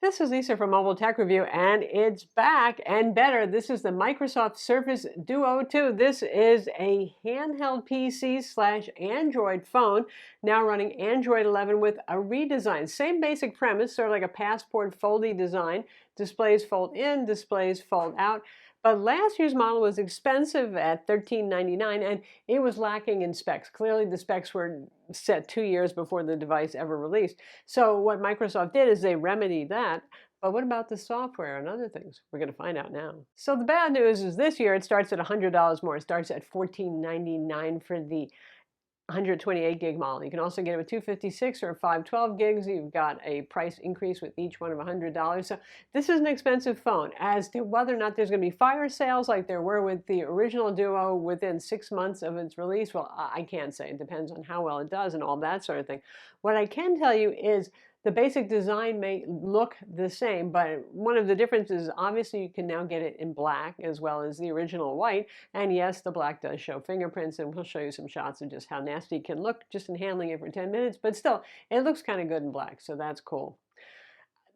This is Lisa from Mobile Tech Review, and it's back and better. This is the Microsoft Surface Duo 2. This is a handheld PC slash Android phone, now running Android 11 with a redesign. Same basic premise, sort of like a passport foldy design. Displays fold in, displays fold out. But last year's model was expensive at $13.99, and it was lacking in specs. Clearly, the specs were set 2 years before the device ever released. So what Microsoft did is they remedied that. But what about the software and other things? We're going to find out now. So the bad news is this year it starts at $100 more. It starts at $14.99 for the 128 gig model. You can also get it with 256 or 512 gigs. You've got a price increase with each one of $100. So this is an expensive phone. As to whether or not there's going to be fire sales like there were with the original Duo within 6 months of its release, well, I can't say. It depends on how well it does and all that sort of thing. What I can tell you is the basic design may look the same, but one of the differences is obviously you can now get it in black as well as the original white. And yes, the black does show fingerprints, and we'll show you some shots of just how nasty it can look just in handling it for 10 minutes. But still, it looks kind of good in black, so that's cool.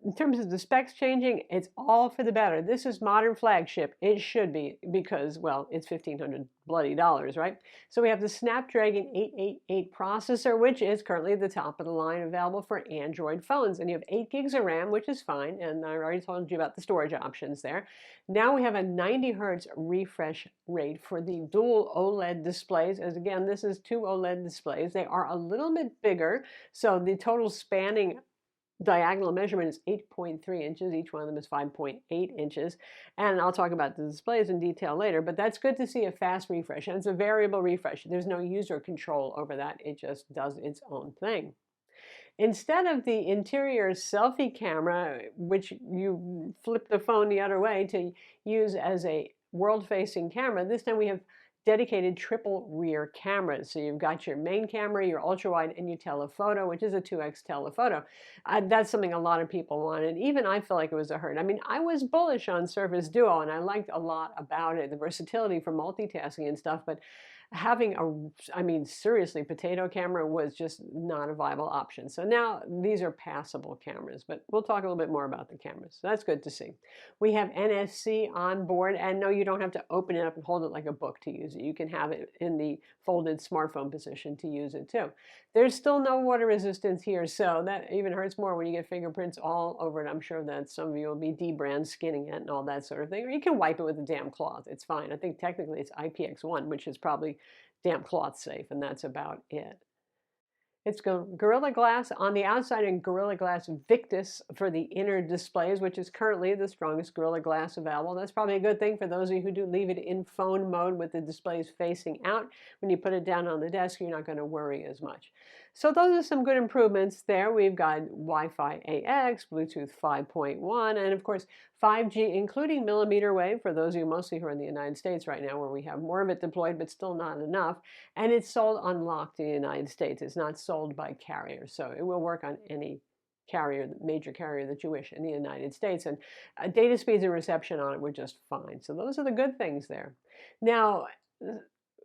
In terms of the specs changing, it's all for the better. This is modern flagship. It should be because, well, it's $1,500 bloody dollars, right? So we have the Snapdragon 888 processor, which is currently at the top of the line available for Android phones. And you have 8 gigs of RAM, which is fine. And I already told you about the storage options there. Now we have a 90 hertz refresh rate for the dual OLED displays. As again, this is 2 OLED displays. They are a little bit bigger. So the total spanning diagonal measurement is 8.3 inches. Each one of them is 5.8 inches. And I'll talk about the displays in detail later, but that's good to see a fast refresh. And it's a variable refresh. There's no user control over that. It just does its own thing. Instead of the interior selfie camera, which you flip the phone the other way to use as a world-facing camera, this time we have dedicated triple rear cameras. So you've got your main camera, your ultra wide, and your telephoto, which is a 2x telephoto. That's something a lot of people wanted. Even I feel like it was a hurt. I mean, I was bullish on Surface Duo, and I liked a lot about it, the versatility for multitasking and stuff, but having seriously, potato camera was just not a viable option. So now these are passable cameras, but we'll talk a little bit more about the cameras. So that's good to see. We have NFC on board, and no, you don't have to open it up and hold it like a book to use it. You can have it in the folded smartphone position to use it too. There's still no water resistance here, so that even hurts more when you get fingerprints all over it. I'm sure that some of you will be dbrand skinning it and all that sort of thing, or you can wipe it with a damp cloth. It's fine. I think technically it's IPX1, which is probably damp cloth safe, and that's about it. It's Gorilla Glass on the outside and Gorilla Glass Victus for the inner displays, which is currently the strongest Gorilla Glass available. That's probably a good thing for those of you who do leave it in phone mode with the displays facing out. When you put it down on the desk, you're not going to worry as much. So those are some good improvements there. We've got Wi-Fi AX, Bluetooth 5.1, and of course 5G, including millimeter wave, for those of you mostly who are in the United States right now, where we have more of it deployed, but still not enough. And it's sold unlocked in the United States. It's not sold by carriers, so it will work on any carrier, major carrier that you wish in the United States. And data speeds and reception on it were just fine. So those are the good things there. Now,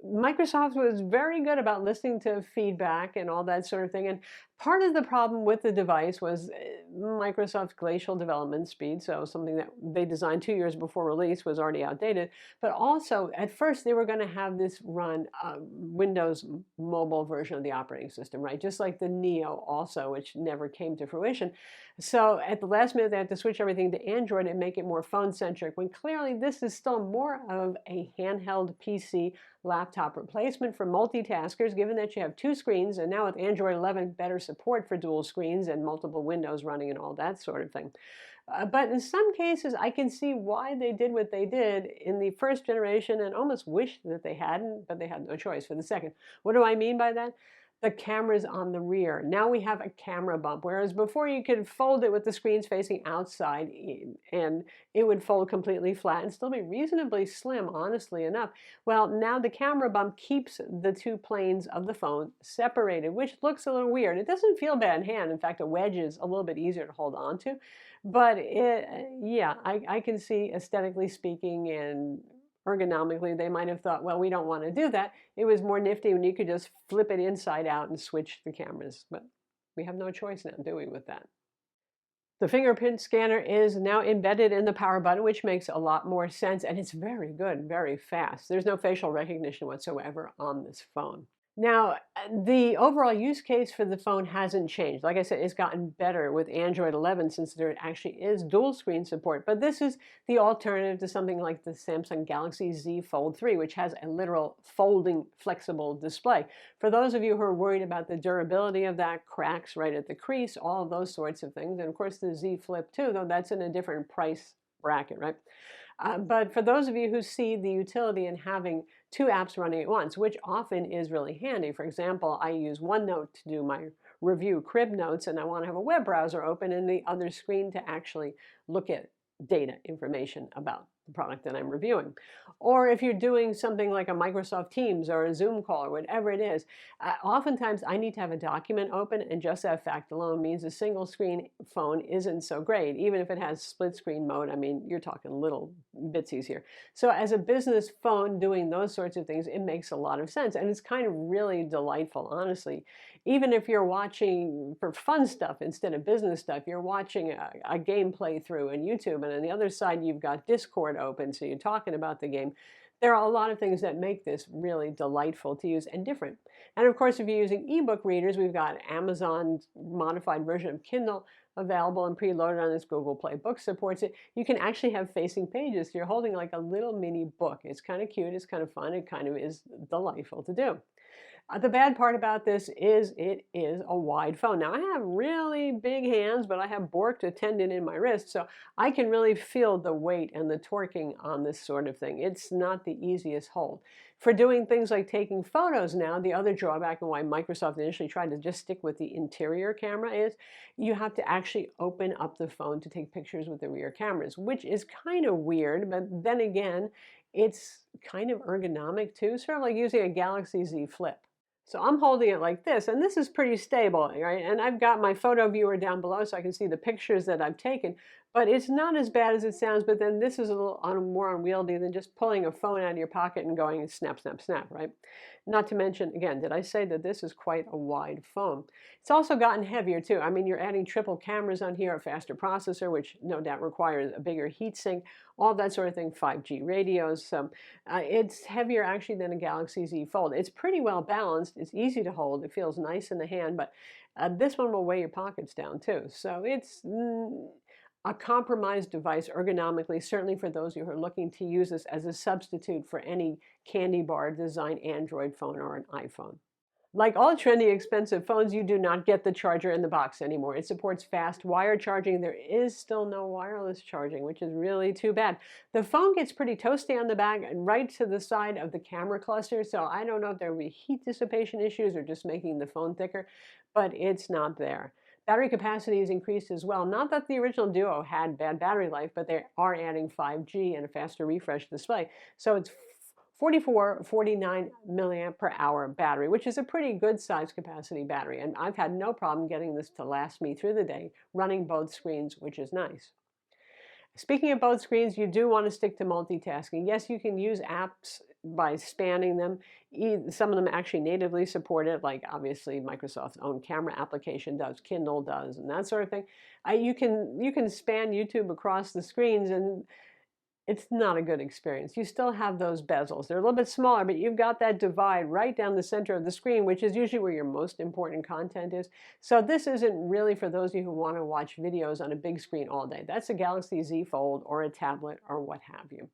Microsoft was very good about listening to feedback and all that sort of thing. And part of the problem with the device was Microsoft's glacial development speed. So something that they designed 2 years before release was already outdated. But also, at first, they were going to have this run Windows mobile version of the operating system, right? Just like the Neo also, which never came to fruition. So at the last minute, they had to switch everything to Android and make it more phone-centric, when clearly this is still more of a handheld PC laptop replacement for multitaskers, given that you have 2 screens, and now with Android 11, better support for dual screens and multiple windows running and all that sort of thing. But in some cases, I can see why they did what they did in the first generation and almost wish that they hadn't, but they had no choice for the second. What do I mean by that? The cameras on the rear. Now we have a camera bump, whereas before you could fold it with the screens facing outside and it would fold completely flat and still be reasonably slim, honestly enough. Well, now the camera bump keeps the 2 planes of the phone separated, which looks a little weird. It doesn't feel bad in hand. In fact, a wedge is a little bit easier to hold on to. But I can see, aesthetically speaking and ergonomically, they might have thought, well, we don't want to do that. It was more nifty when you could just flip it inside out and switch the cameras. But We have no choice now, do we, with that? The fingerprint scanner is now embedded in the power button, which makes a lot more sense, and it's very good, very fast. There's no facial recognition whatsoever on this phone. Now, the overall use case for the phone hasn't changed. Like I said, it's gotten better with Android 11 since there actually is dual screen support. But this is the alternative to something like the Samsung Galaxy Z Fold 3, which has a literal folding flexible display. For those of you who are worried about the durability of that, cracks right at the crease, all of those sorts of things. And of course, the Z Flip 2, though that's in a different price bracket, right? But for those of you who see the utility in having two apps running at once, which often is really handy. For example, I use OneNote to do my review crib notes, and I want to have a web browser open in the other screen to actually look at data information about the product that I'm reviewing. Or if you're doing something like a Microsoft Teams or a Zoom call or whatever it is, oftentimes I need to have a document open, and just that fact alone means a single screen phone isn't so great. Even if it has split screen mode, I mean, you're talking little bitsies here. So as a business phone doing those sorts of things, it makes a lot of sense. And it's kind of really delightful, honestly. Even if you're watching for fun stuff instead of business stuff, you're watching a game playthrough on YouTube, and on the other side, you've got Discord open, so you're talking about the game. There are a lot of things that make this really delightful to use and different. And of course, if you're using ebook readers, we've got Amazon's modified version of Kindle available and preloaded on this. Google Play Book supports it. You can actually have facing pages. So you're holding like a little mini book. It's kind of cute. It's kind of fun. It kind of is delightful to do. The bad part about this is it is a wide phone. Now, I have really big hands, but I have Borked, a tendon in my wrist, so I can really feel the weight and the torquing on this sort of thing. It's not the easiest hold. For doing things like taking photos now, the other drawback and why Microsoft initially tried to just stick with the interior camera is you have to actually open up the phone to take pictures with the rear cameras, which is kind of weird, but then again, it's kind of ergonomic too, sort of like using a Galaxy Z Flip. So I'm holding it like this, and this is pretty stable, right? And I've got my photo viewer down below so I can see the pictures that I've taken, but it's not as bad as it sounds, but then this is a little more unwieldy than just pulling a phone out of your pocket and going snap, snap, snap, right? Not to mention, again, did I say that this is quite a wide phone? It's also gotten heavier too. I mean, you're adding triple cameras on here, a faster processor, which no doubt requires a bigger heatsink, all that sort of thing, 5G radios. So it's heavier actually than a Galaxy Z Fold. It's pretty well balanced. It's easy to hold. It feels nice in the hand, but this one will weigh your pockets down too. So it's a compromised device ergonomically, certainly for those of you who are looking to use this as a substitute for any candy bar design Android phone or an iPhone. Like all trendy expensive phones, you do not get the charger in the box anymore. It supports fast wire charging. There is still no wireless charging, which is really too bad. The phone gets pretty toasty on the back and right to the side of the camera cluster, so I don't know if there will be heat dissipation issues or just making the phone thicker, but it's not there. Battery capacity is increased as well. Not that the original Duo had bad battery life, but they are adding 5G and a faster refresh display. So it's 49 milliamp per hour battery, which is a pretty good size capacity battery. And I've had no problem getting this to last me through the day, running both screens, which is nice. Speaking of both screens, you do want to stick to multitasking. Yes, you can use apps by spanning them. Some of them actually natively support it, like obviously Microsoft's own camera application does, Kindle does, and that sort of thing. You can span YouTube across the screens, and it's not a good experience. You still have those bezels. They're a little bit smaller, but you've got that divide right down the center of the screen, which is usually where your most important content is. So this isn't really for those of you who want to watch videos on a big screen all day. That's a Galaxy Z Fold or a tablet or what have you.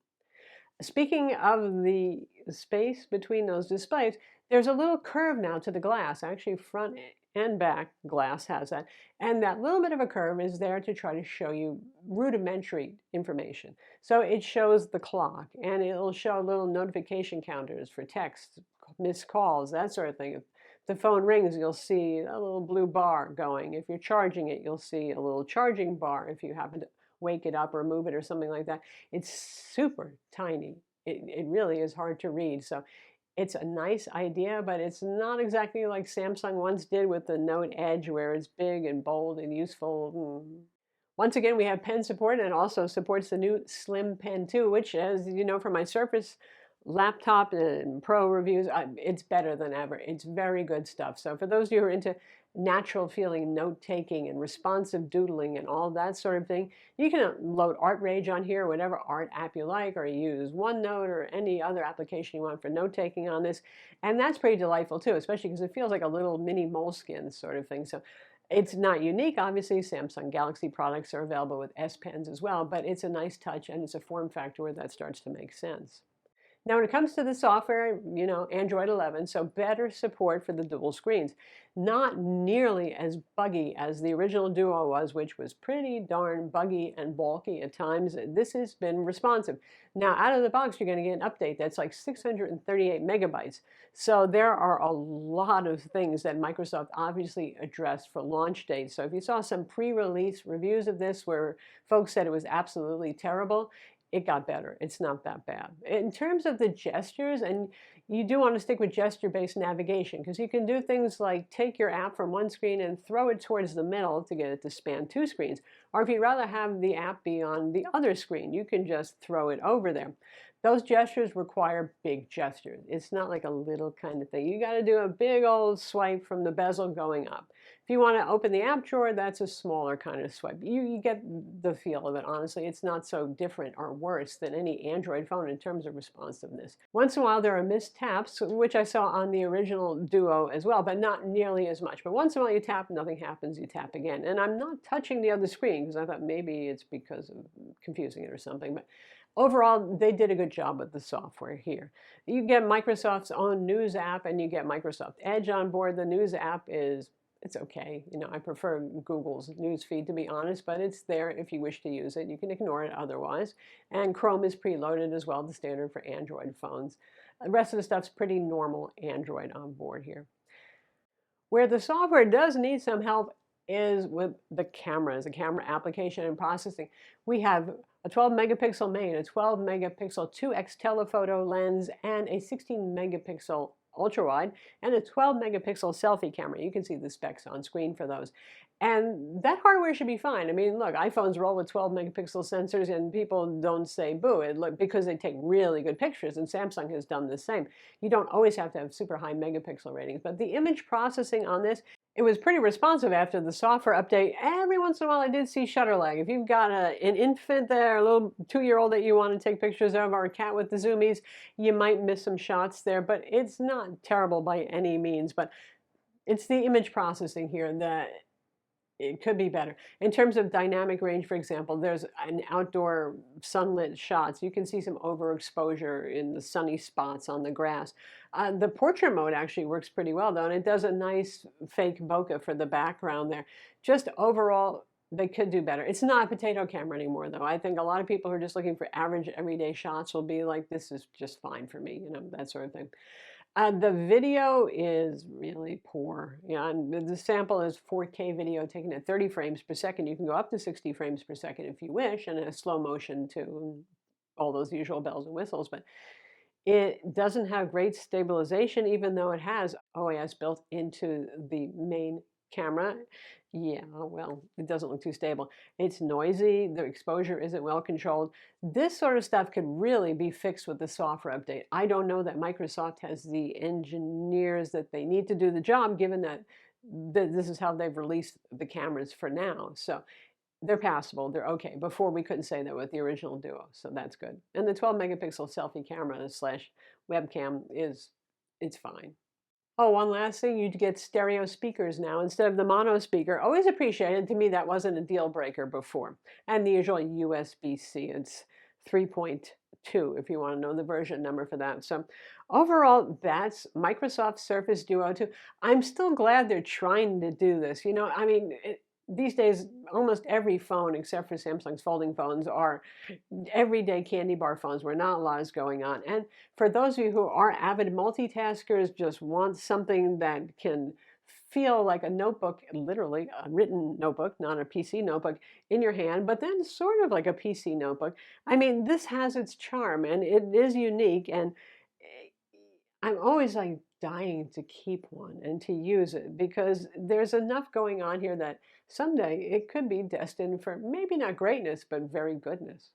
Speaking of the space between those displays, there's a little curve now to the glass. Actually, front and back glass has that. And that little bit of a curve is there to try to show you rudimentary information. So it shows the clock, and it'll show little notification counters for texts, missed calls, that sort of thing. If the phone rings, you'll see a little blue bar going. If you're charging it, you'll see a little charging bar if you happen to wake it up or move it or something like that. It's super tiny. It really is hard to read. So it's a nice idea, but it's not exactly like Samsung once did with the Note Edge, where it's big and bold and useful. Once again, we have pen support, and also supports the new Slim Pen 2, which, as you know from my Surface laptop and pro reviews, it's better than ever. It's very good stuff. So for those of you who are into natural feeling note taking and responsive doodling and all that sort of thing, you can load Art Rage on here, whatever art app you like, or use OneNote or any other application you want for note taking on this. And that's pretty delightful too, especially because it feels like a little mini Moleskine sort of thing. So it's not unique, obviously. Samsung Galaxy products are available with S Pens as well, but it's a nice touch and it's a form factor where that starts to make sense. Now, when it comes to the software, Android 11, so better support for the dual screens. Not nearly as buggy as the original Duo was, which was pretty darn buggy and bulky at times. This has been responsive. Now, out of the box, you're going to get an update that's like 638 megabytes. So there are a lot of things that Microsoft obviously addressed for launch date. So if you saw some pre-release reviews of this where folks said it was absolutely terrible, it got better. It's not that bad. In terms of the gestures, and you do want to stick with gesture-based navigation because you can do things like take your app from one screen and throw it towards the middle to get it to span two screens. Or if you'd rather have the app be on the other screen, you can just throw it over there. Those gestures require big gestures. It's not like a little kind of thing. You got to do a big old swipe from the bezel going up. If you want to open the app drawer, that's a smaller kind of swipe. You get the feel of it, honestly. It's not so different or worse than any Android phone in terms of responsiveness. Once in a while, there are missed taps, which I saw on the original Duo as well, but not nearly as much. But once in a while, you tap, nothing happens, you tap again. And I'm not touching the other screen because I thought maybe it's because of confusing it or something. But overall, they did a good job with the software here. You get Microsoft's own News app and you get Microsoft Edge on board. The News app it's okay. I prefer Google's news feed, to be honest, but it's there if you wish to use it. You can ignore it otherwise. And Chrome is preloaded as well, the standard for Android phones. The rest of the stuff's pretty normal Android on board here. Where the software does need some help is with the cameras, the camera application and processing. We have a 12 megapixel main, a 12 megapixel 2x telephoto lens, and a 16 megapixel ultra wide, and a 12 megapixel selfie camera. You can see the specs on screen for those. And that hardware should be fine. I mean, look, iPhones roll with 12 megapixel sensors and people don't say boo, because they take really good pictures, and Samsung has done the same. You don't always have to have super high megapixel ratings, but the image processing on this, it was pretty responsive after the software update. Every once in a while I did see shutter lag. If you've got an infant there, a little 2-year-old that you want to take pictures of, or a cat with the zoomies, you might miss some shots there, but it's not terrible by any means. But it's the image processing here that it could be better. In terms of dynamic range, for example, there's an outdoor sunlit shots. You can see some overexposure in the sunny spots on the grass. The portrait mode actually works pretty well, though, and it does a nice fake bokeh for the background there. Just overall, they could do better. It's not a potato camera anymore, though. I think a lot of people who are just looking for average, everyday shots will be like, this is just fine for me, that sort of thing. The video is really poor. And the sample is 4K video taken at 30 frames per second. You can go up to 60 frames per second if you wish, and a slow motion too, all those usual bells and whistles. But it doesn't have great stabilization, even though it has OIS built into the main camera. Yeah, well, it doesn't look too stable. It's noisy, the exposure isn't well controlled. This sort of stuff could really be fixed with the software update. I don't know that Microsoft has the engineers that they need to do the job, given that this is how they've released the cameras for now. So they're passable, they're okay. Before, we couldn't say that with the original Duo, so that's good. And the 12 megapixel selfie camera slash webcam it's fine. Oh, one last thing, you get stereo speakers now instead of the mono speaker. Always appreciated. To me, that wasn't a deal breaker before. And the usual USB-C, it's 3.2 if you want to know the version number for that. So overall, that's Microsoft Surface Duo 2. I'm still glad they're trying to do this. I mean, these days, almost every phone, except for Samsung's folding phones, are everyday candy bar phones where not a lot is going on. And for those of you who are avid multitaskers, just want something that can feel like a notebook, literally a written notebook, not a PC notebook, in your hand, but then sort of like a PC notebook. I mean, this has its charm, and it is unique, and I'm always like dying to keep one and to use it because there's enough going on here that someday it could be destined for maybe not greatness, but very goodness.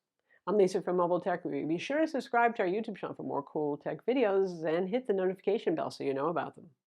I'm Lisa from Mobile Tech Review. Be sure to subscribe to our YouTube channel for more cool tech videos and hit the notification bell so you know about them.